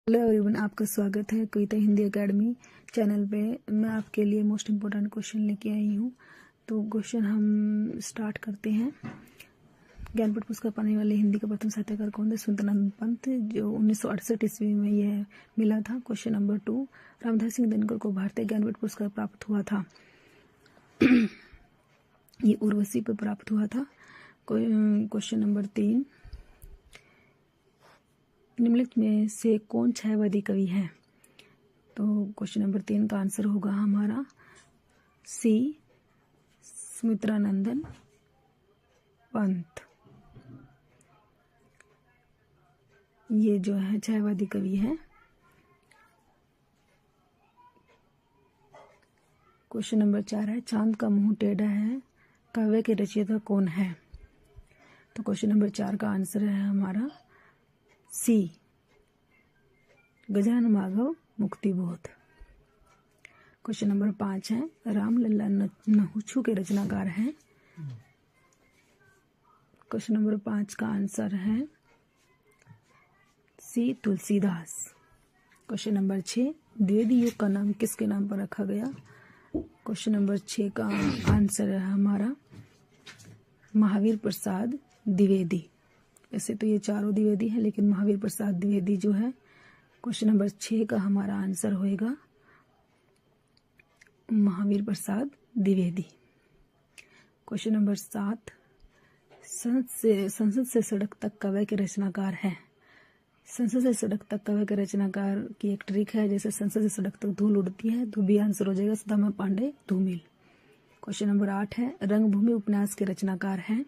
Hello everyone, आपका स्वागत है कविता हिंदी एकेडमी चैनल पे। मैं आपके लिए मोस्ट इम्पोर्टेंट क्वेश्चन लेके आई हूँ। तो क्वेश्चन हम स्टार्ट करते हैं। ज्ञानपीठ पुरस्कार पाने वाले हिंदी का प्रथम साहित्यकार कौन थे? सुंदरानंद पंत, जो 1968 ईस्वी में यह मिला था। क्वेश्चन नंबर 2, रामधारी सिंह दिनकर को भारतीय ज्ञानपीठ पुरस्कार प्राप्त हुआ था। ये उर्वशी पर प्राप्त हुआ था। क्वेश्चन नंबर 3, निम्नलिखित में से कौन छायावादी कवि है? तो क्वेश्चन नंबर 3 का आंसर होगा हमारा सी, सुमित्रानंदन पंत। ये जो है छायावादी कवि है। क्वेश्चन नंबर 4 है, चांद का मुंह टेढ़ा है काव्य के रचयिता कौन है? तो क्वेश्चन नंबर 4 का आंसर है हमारा सी, गजानन माधव मुक्तिबोध। क्वेश्चन नंबर 5 है, रामलला नहुछु के रचनाकार हैं। क्वेश्चन नंबर 5 का आंसर है सी, तुलसीदास। क्वेश्चन नंबर 6, द्विवेदी युग का नाम किसके नाम पर रखा गया? क्वेश्चन नंबर 6 का आंसर है हमारा महावीर प्रसाद द्विवेदी। वैसे तो ये चारों द्विवेदी है, लेकिन महावीर प्रसाद द्विवेदी जो है क्वेश्चन नंबर 6 का हमारा आंसर होएगा महावीर प्रसाद द्विवेदी। क्वेश्चन नंबर 7, संसद से सड़क तक काव्य के रचनाकार है। संसद से सड़क तक काव्य के रचनाकार की एक ट्रिक है, जैसे संसद से सड़क तक धूल उड़ती है, तो भी आंसर हो जाएगा सुदामा पांडे धूमिल। क्वेश्चन नंबर 8 है, रंगभूमि उपन्यास के रचनाकार हैं।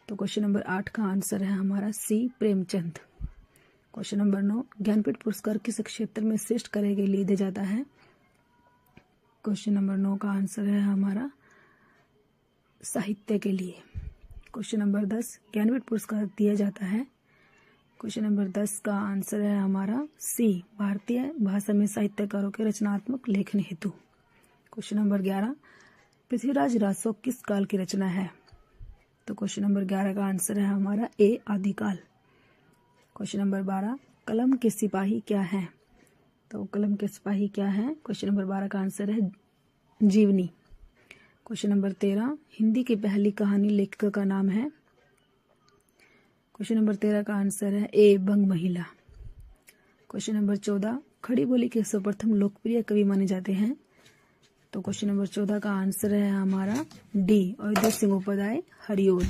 तो क्वेश्चन नंबर 8 का आंसर है हमारा सी, प्रेमचंद। क्वेश्चन नंबर 9, ज्ञानपीठ पुरस्कार किस क्षेत्र में श्रेष्ठ कार्य के लिए दिया जाता है? क्वेश्चन नंबर 9 का आंसर है हमारा साहित्य के लिए। क्वेश्चन नंबर 10, ज्ञानपीठ पुरस्कार दिया जाता है। क्वेश्चन नंबर 10 का आंसर है हमारा सी, भारतीय भाषा में साहित्यकारों के रचनात्मक लेखन हेतु। क्वेश्चन नंबर 11, पृथ्वीराज रासो किस काल की रचना है? तो क्वेश्चन नंबर 11 का आंसर है हमारा ए, आदिकाल। क्वेश्चन नंबर 12, कलम के सिपाही क्या है? तो कलम के सिपाही क्या है? क्वेश्चन नंबर 12 का आंसर है जीवनी। क्वेश्चन नंबर 13, हिंदी की पहली कहानी लेखिका का नाम है। क्वेश्चन नंबर 13 का आंसर है ए, बंग महिला। क्वेश्चन नंबर 14, खड़ी बोली के सर्वप्रथम लोकप्रिय कवि माने जाते हैं। तो क्वेश्चन नंबर 14 का आंसर है हमारा D, Ayodhya सिंहोपाध्याय Hariaudh.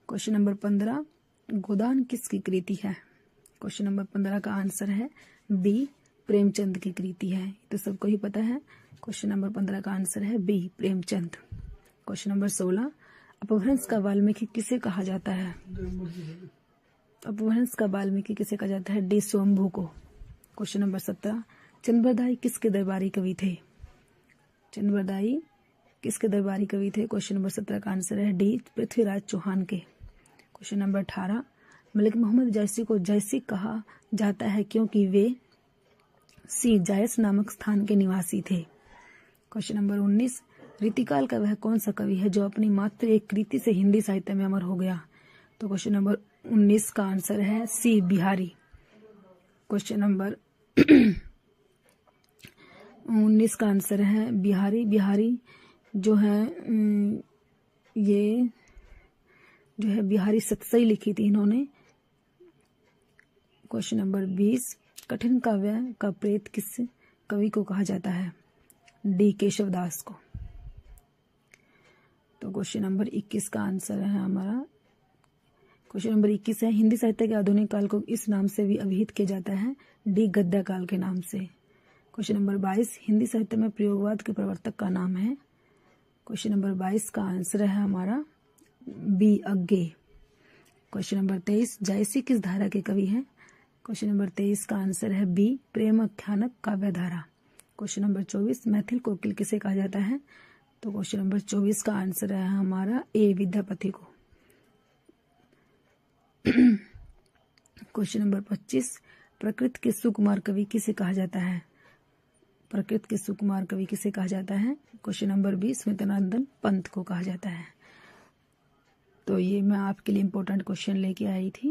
Question number 15, गोदान किसकी कृति है? क्वेश्चन नंबर 15 का आंसर है बी, प्रेमचंद की कृति है। तो सबको ही पता है। क्वेश्चन नंबर 15 का आंसर है बी, प्रेमचंद। क्वेश्चन नंबर 16, अपभ्रंश का वाल्मीकि किसे कहा जाता है? अपभ्रंश का वाल्मीकि किसे कहा जाता है? डी, स्वयंभू को। क्वेश्चन नंबर 17, चंद्रबरदाई किसके दरबारी कवि थे? चंद्रबरदाई किसके दरबारी कवि थे? क्वेश्चन नंबर 17 का आंसर है डी, पृथ्वीराज चौहान के। क्वेश्चन नंबर 18, मलिक मोहम्मद जैसी को जैसी कहा जाता है क्योंकि वे सी, जायस नामक स्थान के निवासी थे। क्वेश्चन नंबर 19, रीतिकाल का वह कौन सा कवि है जो अपनी मात्र एक कृति से हिंदी साहित्य में अमर हो गया? तो क्वेश्चन नंबर 19 का आंसर है सी, बिहारी। क्वेश्चन नंबर 19 का आंसर है बिहारी। बिहारी जो है ये जो है बिहारी सतसई लिखी थी इन्होंने। क्वेश्चन नंबर 20, कठिन काव्य का प्रेत किस कवि को कहा जाता है? डी, केशवदास को। तो क्वेश्चन नंबर 21 का आंसर है हमारा, क्वेश्चन नंबर 21 है, हिंदी साहित्य के आधुनिक काल को इस नाम से भी अभिहित किया जाता है। डी, गद्य काल के नाम से। क्वेश्चन नंबर 22, हिंदी साहित्य में प्रयोगवाद के प्रवर्तक का नाम है। क्वेश्चन नंबर 22 का आंसर है हमारा बी, अज्ञे। क्वेश्चन नंबर 23, जायसी किस धारा के कवि हैं? क्वेश्चन नंबर 23 का आंसर है बी, प्रेम आख्यानक काव्य धारा। क्वेश्चन नंबर 24, मैथिल कोकिल किसे कहा जाता है? तो क्वेश्चन नंबर 24 का आंसर है हमारा ए, विद्यापति को। क्वेश्चन नंबर 25, प्रकृति के सुकुमार कवि किसे कहा जाता है? प्रकृति के सुकुमार कवि किसे कहा जाता है? क्वेश्चन नंबर 20, सुमित्रानंदन पंत को कहा जाता है। तो ये मैं आपके लिए इम्पोर्टेंट क्वेश्चन लेके आई थी।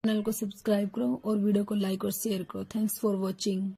चैनल को सब्सक्राइब करो और वीडियो को लाइक और शेयर करो। Thanks for watching.